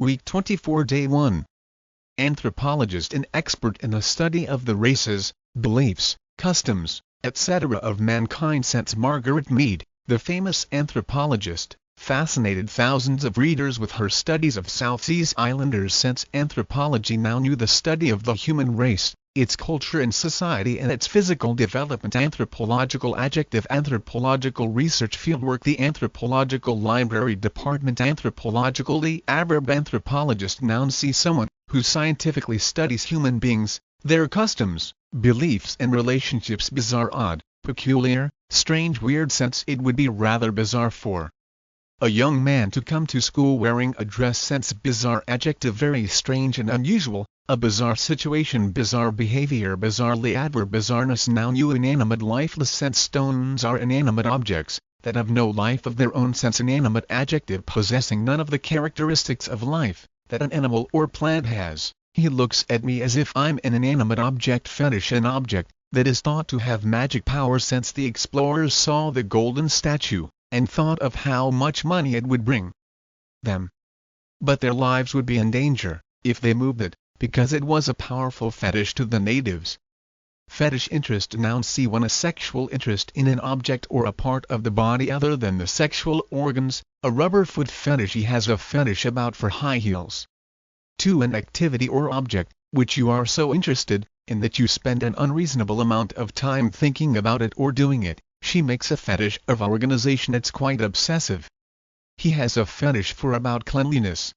Week 24 Day 1. Anthropologist and expert in the study of the races, beliefs, customs, etc. of mankind since Margaret Mead, the famous anthropologist, fascinated thousands of readers with her studies of South Seas Islanders since anthropology now knew the study of the human race, its culture and society and its physical development. Anthropological adjective. Anthropological research fieldwork. The Anthropological Library Department. Anthropologically adverb. Anthropologist. Noun. See someone who scientifically studies human beings, their customs, beliefs and relationships. Bizarre. Odd, peculiar, strange. Weird. Sense. It would be rather bizarre for a young man to come to school wearing a dress. Sense. Bizarre. Adjective. Very strange and unusual, a bizarre situation. Bizarre behavior. Bizarrely. Adverb. Bizarreness. Noun. You. Inanimate. Lifeless. Sense. Stones are inanimate objects that have no life of their own. Sense. Inanimate. Adjective. Possessing none of the characteristics of life that an animal or plant has. He looks at me as if I'm an inanimate object. Fetish. An object that is thought to have magic powers. Since the explorers saw the golden statue and thought of how much money it would bring them, but their lives would be in danger if they moved it, because it was a powerful fetish to the natives. Fetish. Interest. Noun. C1. A sexual interest in an object or a part of the body other than the sexual organs, a rubber foot fetish. He has a fetish about for high heels. 2. An activity or object which you are so interested in that you spend an unreasonable amount of time thinking about it or doing it. She makes a fetish of organization. It's quite obsessive. He has a fetish for about cleanliness.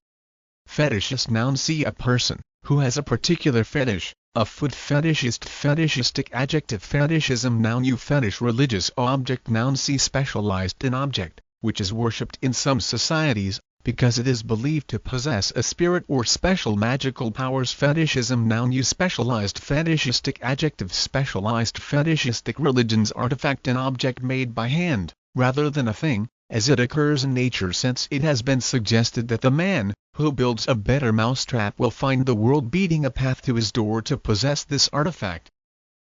Fetishist. Noun. See a person who has a particular fetish. A foot fetishist. Fetishistic. Adjective. Fetishism. Noun. You. Fetish. Religious object. Noun. See specialized. An object which is worshipped in some societies because it is believed to possess a spirit or special magical powers. Fetishism. Noun. You. Specialized. Fetishistic. Adjective. Specialized. Fetishistic. Religions. Artifact. An object made by hand rather than a thing, as it occurs in nature. Since it has been suggested that the man who builds a better mousetrap will find the world beating a path to his door to possess this artifact.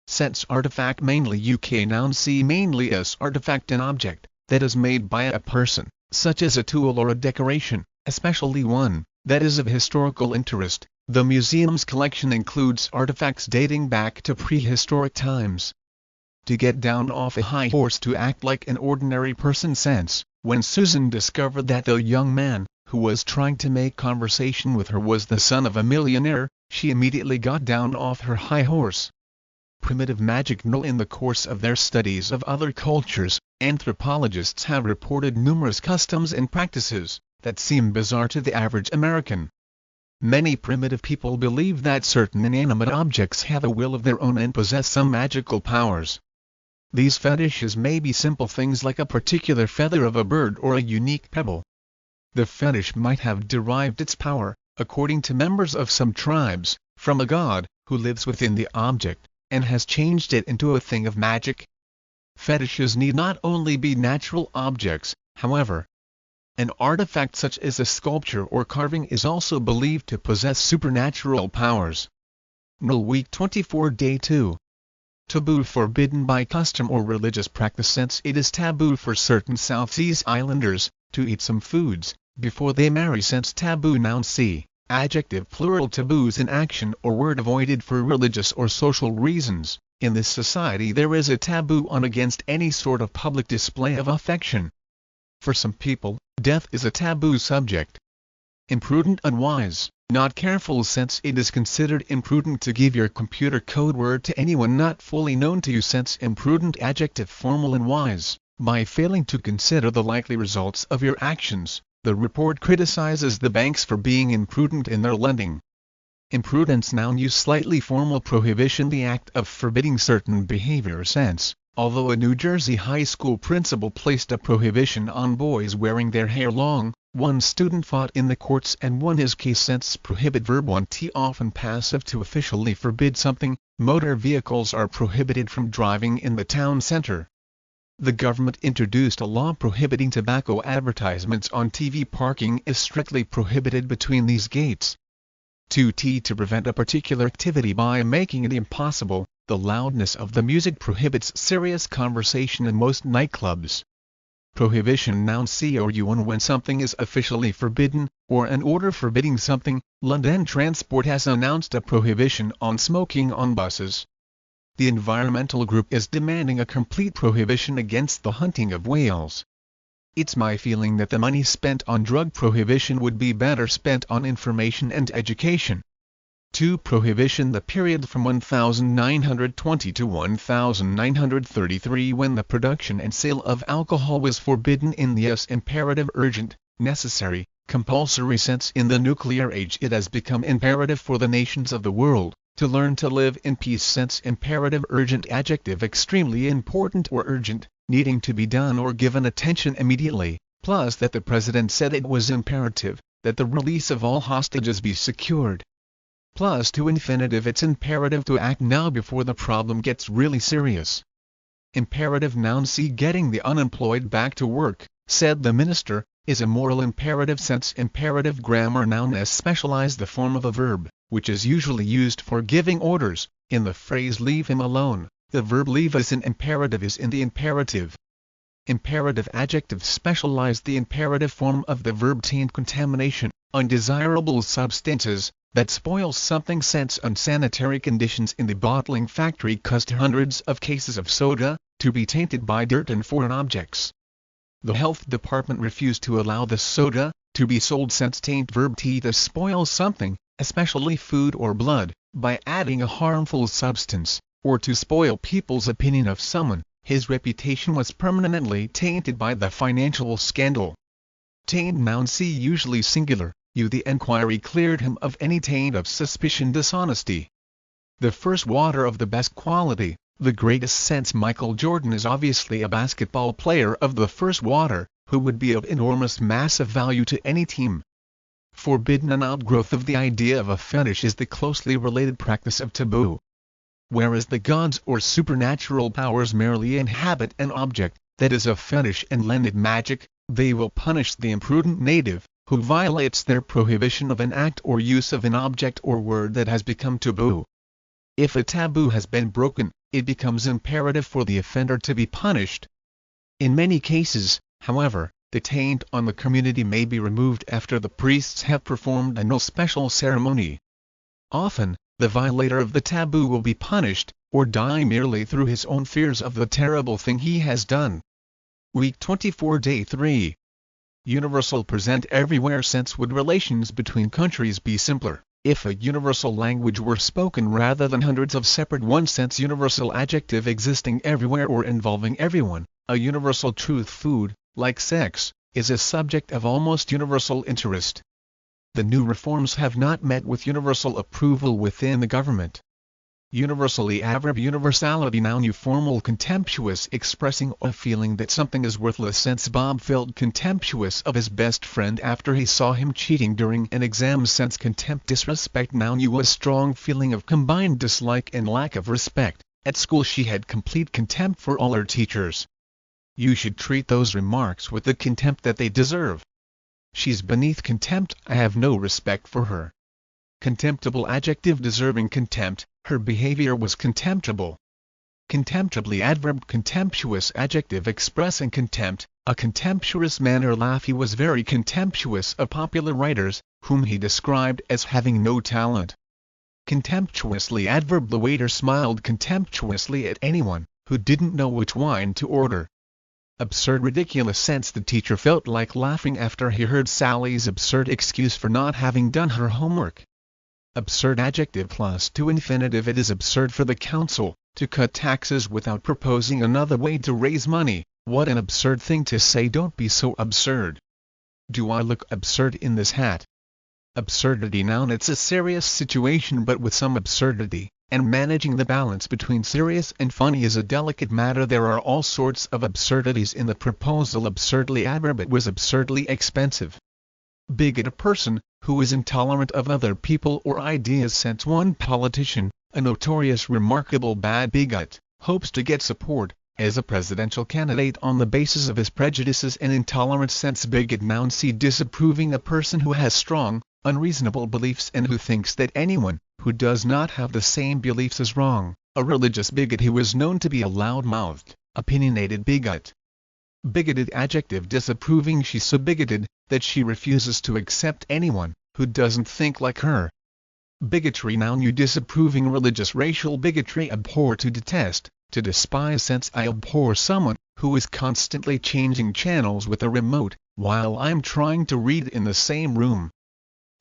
Sense. Artifact. Mainly. UK. Noun. See mainly as artifact. An object that is made by a person, such as a tool or a decoration, especially one that is of historical interest. The museum's collection includes artifacts dating back to prehistoric times. To get down off a high horse. To act like an ordinary person. Sense. When Susan discovered that the young man who was trying to make conversation with her was the son of a millionaire, she immediately got down off her high horse. Primitive magic. No. In the course of their studies of other cultures, anthropologists have reported numerous customs and practices that seem bizarre to the average American. Many primitive people believe that certain inanimate objects have a will of their own and possess some magical powers. These fetishes may be simple things like a particular feather of a bird or a unique pebble. The fetish might have derived its power, according to members of some tribes, from a god who lives within the object and has changed it into a thing of magic. Fetishes need not only be natural objects, however. An artifact such as a sculpture or carving is also believed to possess supernatural powers. No. Week 24 Day 2. Taboo. Forbidden by custom or religious practice. Since it is taboo for certain South Seas Islanders to eat some foods before they marry. Since taboo. Noun. See adjective. Plural. Taboos. An action or word avoided for religious or social reasons. In this society there is a taboo on against any sort of public display of affection. For some people, death is a taboo subject. Imprudent. Unwise, not careful. Since it is considered imprudent to give your computer code word to anyone not fully known to you. Since imprudent. Adjective. Formal and wise. By failing to consider the likely results of your actions, the report criticizes the banks for being imprudent in their lending. Imprudence. Noun. Use slightly formal. Prohibition. The act of forbidding certain behavior. Sense. Although a New Jersey high school principal placed a prohibition on boys wearing their hair long, one student fought in the courts and won his case. Sense. Prohibit. Verb 1t. Often passive. To officially forbid something. Motor vehicles are prohibited from driving in the town center. The government introduced a law prohibiting tobacco advertisements on TV. Parking is strictly prohibited between these gates. 2t. To prevent a particular activity by making it impossible. The loudness of the music prohibits serious conversation in most nightclubs. Prohibition noun COUN when something is officially forbidden, or an order forbidding something. London Transport has announced a prohibition on smoking on buses. The environmental group is demanding a complete prohibition against the hunting of whales. It's my feeling that the money spent on drug prohibition would be better spent on information and education. 2. Prohibition. The period from 1920 to 1933 when the production and sale of alcohol was forbidden in the imperative, urgent, necessary, compulsory sense. In the nuclear age it has become imperative for the nations of the world to learn to live in peace. Sense imperative, urgent adjective extremely important or urgent, needing to be done or given attention immediately, plus that the President said it was imperative that the release of all hostages be secured. Plus to infinitive, it's imperative to act now before the problem gets really serious. Imperative noun C. Getting the unemployed back to work, said the minister, is a moral imperative. Sense imperative grammar noun S. Specialize the form of a verb, which is usually used for giving orders. In the phrase leave him alone, the verb leave as an imperative is in the imperative. Imperative adjective. Specialize the imperative form of the verb. Taint contamination, undesirable substances that spoil something. Sense unsanitary conditions in the bottling factory caused hundreds of cases of soda to be tainted by dirt and foreign objects. The health department refused to allow the soda to be sold. Sense taint verb T. To spoil something, especially food or blood, by adding a harmful substance, or to spoil people's opinion of someone. His reputation was permanently tainted by the financial scandal. Taint noun C. Usually singular. The enquiry cleared him of any taint of suspicion, dishonesty. The first water of the best quality, the greatest sense. Michael Jordan is obviously a basketball player of the first water, who would be of enormous massive value to any team. Forbidden. An outgrowth of the idea of a fetish is the closely related practice of taboo. Whereas the gods or supernatural powers merely inhabit an object, that is a fetish, and lend it magic, they will punish the imprudent native who violates their prohibition of an act or use of an object or word that has become taboo. If a taboo has been broken, it becomes imperative for the offender to be punished. In many cases, however, the taint on the community may be removed after the priests have performed a no special ceremony. Often, the violator of the taboo will be punished, or die merely through his own fears of the terrible thing he has done. Week 24, Day 3. Universal. Present everywhere. Sense. Would relations between countries be simpler if a universal language were spoken rather than hundreds of separate ones? Sense universal adjective existing everywhere or involving everyone. A universal truth. Food, like sex, is a subject of almost universal interest. The new reforms have not met with universal approval within the government. Universally. Adverb universality noun formal contemptuous, expressing a feeling that something is worthless. Sense Bob felt contemptuous of his best friend after he saw him cheating during an exam. Sense contempt disrespect noun a strong feeling of combined dislike and lack of respect. At school she had complete contempt for all her teachers. You should treat those remarks with the contempt that they deserve. She's beneath contempt. I have no respect for her. Contemptible adjective deserving contempt. Her behavior was contemptible. Contemptibly. Adverb contemptuous adjective expressing contempt, a contemptuous manner. Laugh. He was very contemptuous of popular writers, whom he described as having no talent. Contemptuously. Adverb. The waiter smiled contemptuously at anyone who didn't know which wine to order. Absurd. Ridiculous. Sense. The teacher felt like laughing after he heard Sally's absurd excuse for not having done her homework. Absurd adjective plus to infinitive. It is absurd for the council to cut taxes without proposing another way to raise money. What an absurd thing to say. Don't be so absurd. Do I look absurd in this hat? Absurdity noun. It's a serious situation but with some absurdity, and managing the balance between serious and funny is a delicate matter. There are all sorts of absurdities in the proposal. Absurdly. Adverb. It was absurdly expensive. Bigot. A person who is intolerant of other people or ideas. Sense one politician, a notorious remarkable bad bigot, hopes to get support as a presidential candidate on the basis of his prejudices and intolerance. Sense bigot noun C. Disapproving. A person who has strong, unreasonable beliefs and who thinks that anyone who does not have the same beliefs is wrong. A religious bigot. He was known to be a loud-mouthed, opinionated bigot. Bigoted adjective disapproving. She's so bigoted that she refuses to accept anyone who doesn't think like her. Bigotry. Noun. You disapproving. Religious racial bigotry. Abhor. To detest, to despise. Sense. I abhor someone who is constantly changing channels with a remote while I'm trying to read in the same room.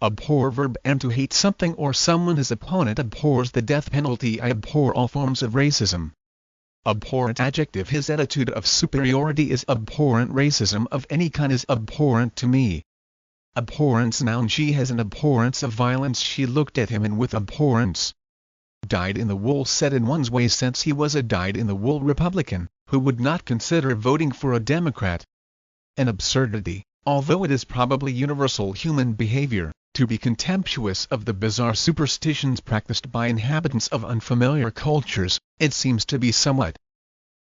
Abhor. Verb. And to hate something or someone. His opponent abhors the death penalty. I abhor all forms of racism. Abhorrent adjective. His attitude of superiority is abhorrent. Racism of any kind is abhorrent to me. Abhorrence. Noun. She has an abhorrence of violence. She looked at him and with abhorrence. Dyed-in-the-wool. Set in one's way. Since he was a dyed-in-the-wool Republican who would not consider voting for a Democrat. An absurdity, although it is probably universal human behavior to be contemptuous of the bizarre superstitions practiced by inhabitants of unfamiliar cultures. It seems to be somewhat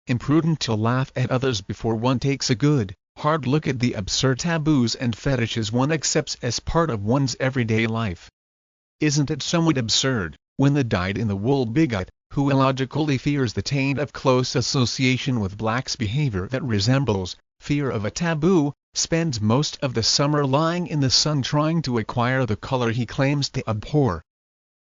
imprudent to laugh at others before one takes a good, hard look at the absurd taboos and fetishes one accepts as part of one's everyday life. Isn't it somewhat absurd, when the dyed-in-the-wool bigot, who illogically fears the taint of close association with blacks' behavior that resembles fear of a taboo, spends most of the summer lying in the sun trying to acquire the color he claims to abhor?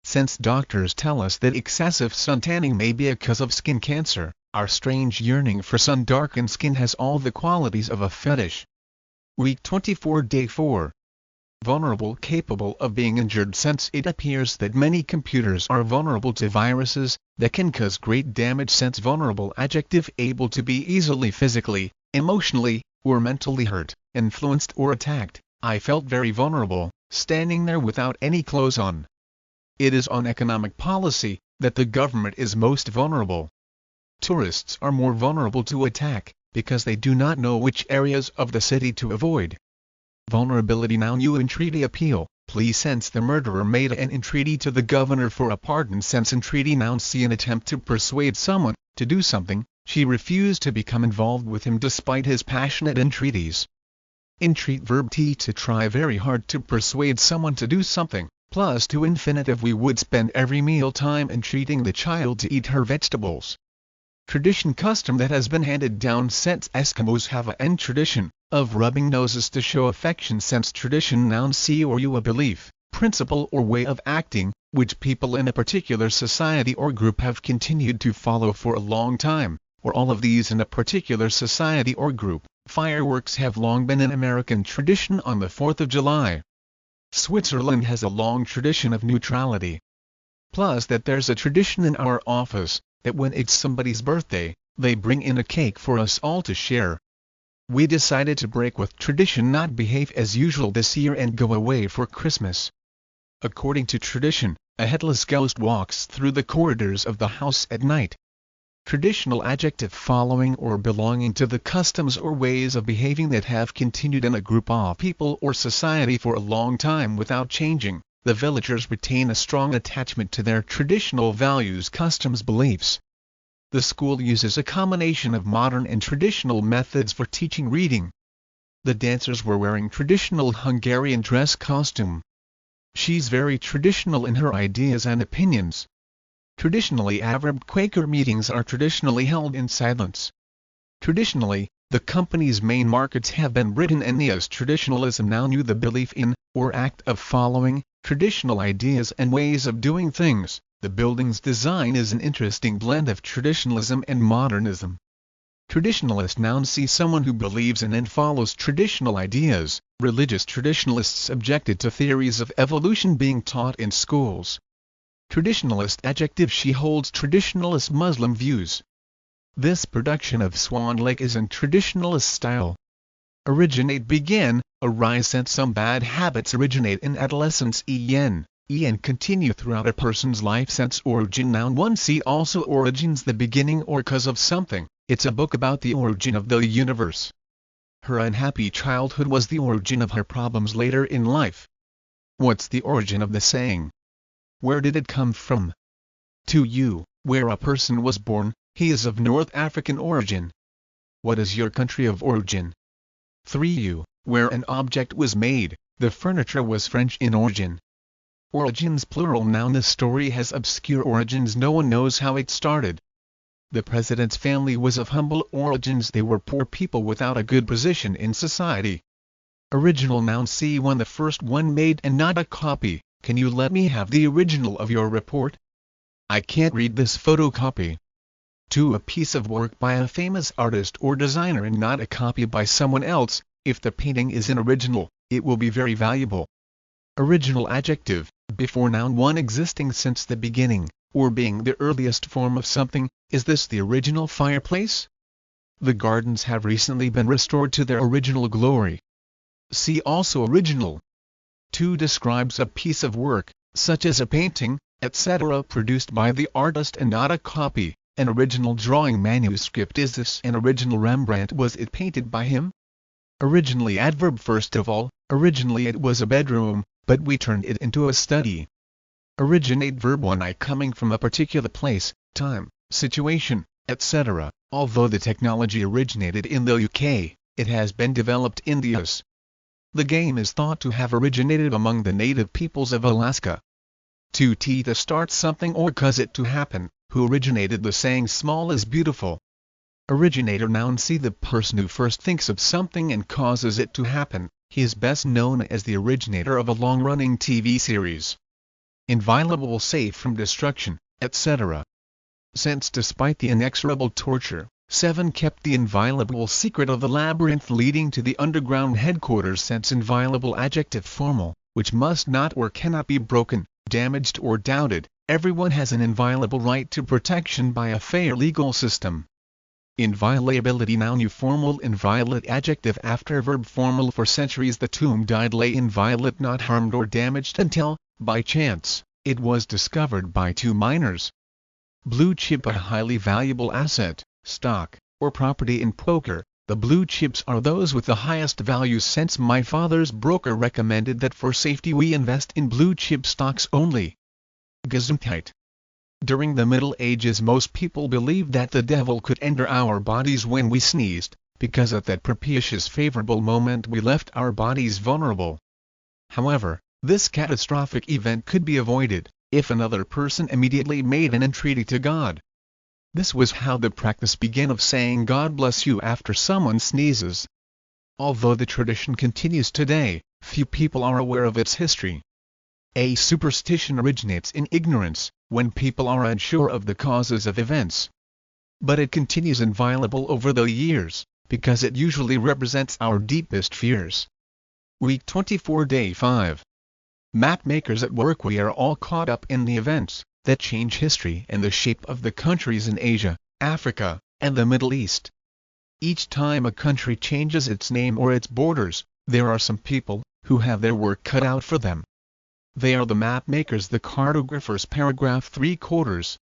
Since doctors tell us that excessive sun tanning may be a cause of skin cancer, our strange yearning for sun-darkened skin has all the qualities of a fetish. Week 24, Day 4. Vulnerable. Capable of being injured. Since it appears that many computers are vulnerable to viruses that can cause great damage. Since vulnerable adjective. Able to be easily physically, emotionally, or mentally hurt, influenced or attacked. I felt very vulnerable, standing there without any clothes on. It is on economic policy that the government is most vulnerable. Tourists are more vulnerable to attack, because they do not know which areas of the city to avoid. Vulnerability. Noun. You entreaty. Appeal, please. Since the murderer made an entreaty to the governor for a pardon. Since entreaty. Noun. See an attempt to persuade someone to do something. She refused to become involved with him despite his passionate entreaties. Entreat. Verb. To try very hard to persuade someone to do something, plus to infinitive. We would spend every meal time entreating the child to eat her vegetables. Tradition. Custom that has been handed down since Eskimos have an tradition of rubbing noses to show affection. Since tradition. Noun. See or you. A belief, principle or way of acting, which people in a particular society or group have continued to follow for a long time, or all of these in a particular society or group. Fireworks have long been an American tradition on the 4th of July. Switzerland has a long tradition of neutrality. Plus that there's a tradition in our office, that when it's somebody's birthday, they bring in a cake for us all to share. We decided to break with tradition, not behave as usual this year and go away for Christmas. According to tradition, a headless ghost walks through the corridors of the house at night. Traditional adjective. Following or belonging to the customs or ways of behaving that have continued in a group of people or society for a long time without changing. The villagers retain a strong attachment to their traditional values, customs, beliefs. The school uses a combination of modern and traditional methods for teaching reading. The dancers were wearing traditional Hungarian dress costume. She's very traditional in her ideas and opinions. Traditionally, Arab Quaker meetings are traditionally held in silence. Traditionally, the company's main markets have been Britain and as traditionalism. Now knew the belief in, or act of following, traditional ideas and ways of doing things. The building's design is an interesting blend of traditionalism and modernism. Traditionalist. Noun. See someone who believes in and follows traditional ideas. Religious traditionalists objected to theories of evolution being taught in schools. Traditionalist adjective. She holds traditionalist Muslim views. This production of Swan Lake is in traditionalist style. Originate. Begin, arise. Since some bad habits originate in adolescence and continue throughout a person's life. Since origin. Noun. 1. See also origins. The beginning or cause of something. It's a book about the origin of the universe. Her unhappy childhood was the origin of her problems later in life. What's the origin of the saying? Where did it come from? 2. U. Where a person was born, he is of North African origin. What is your country of origin? 3. U. Where an object was made, the furniture was French in origin. Origins plural. Noun. The story has obscure origins. No one knows how it started. The president's family was of humble origins. They were poor people without a good position in society. Original noun C1, the first one made and not a copy. Can you let me have the original of your report? I can't read this photocopy. 2. A piece of work by a famous artist or designer and not a copy by someone else. If the painting is an original, it will be very valuable. Original adjective, before noun 1 existing since the beginning, or being the earliest form of something. Is this the original fireplace? The gardens have recently been restored to their original glory. See also original. 2. Describes a piece of work, such as a painting, etc., produced by the artist and not a copy. An original drawing manuscript. Is this an original Rembrandt? Was it painted by him? Originally adverb. First of all, originally it was a bedroom, but we turned it into a study. Originate verb 1 I coming from a particular place, time, situation, etc. Although the technology originated in the UK, it has been developed in the US. The game is thought to have originated among the native peoples of Alaska. 2. To start something or cause it to happen. Who originated the saying small is beautiful? Originator noun C. The person who first thinks of something and causes it to happen. He is best known as the originator of a long-running TV series. Inviolable, safe from destruction, etc. Since despite the inexorable torture, Seven kept the inviolable secret of the labyrinth leading to the underground headquarters. Since inviolable adjective formal, which must not or cannot be broken, damaged or doubted. Everyone has an inviolable right to protection by a fair legal system. Inviolability noun formal inviolate adjective after verb formal. For centuries the tomb died lay inviolate, not harmed or damaged until, by chance, it was discovered by 2 miners. Blue chip, a highly valuable asset, stock, or property in poker. The blue chips are those with the highest value. Since my father's broker recommended that for safety we invest in blue chip stocks only. Gesundheit. During the Middle Ages most people believed that the devil could enter our bodies when we sneezed, because at that propitious favorable moment we left our bodies vulnerable. However, this catastrophic event could be avoided, if another person immediately made an entreaty to God. This was how the practice began of saying God bless you after someone sneezes. Although the tradition continues today, few people are aware of its history. A superstition originates in ignorance, when people are unsure of the causes of events. But it continues inviolable over the years, because it usually represents our deepest fears. Week 24, Day 5. Map makers at work. We are all caught up in the events that change history and the shape of the countries in Asia, Africa, and the Middle East. Each time a country changes its name or its borders, there are some people who have their work cut out for them. They are the map makers, the cartographers. Paragraph 3/4.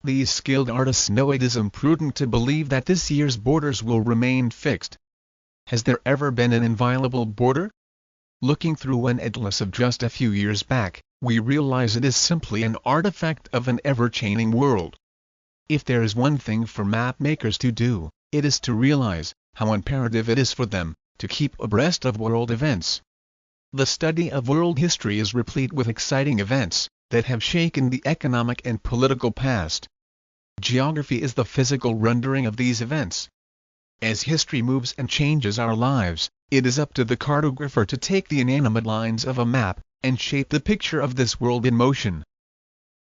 These skilled artists know it is imprudent to believe that this year's borders will remain fixed. Has there ever been an inviolable border? Looking through an atlas of just a few years back, we realize it is simply an artifact of an ever-changing world. If there is one thing for map makers to do, it is to realize how imperative it is for them to keep abreast of world events. The study of world history is replete with exciting events that have shaken the economic and political past. Geography is the physical rendering of these events. As history moves and changes our lives, it is up to the cartographer to take the inanimate lines of a map and shape the picture of this world in motion.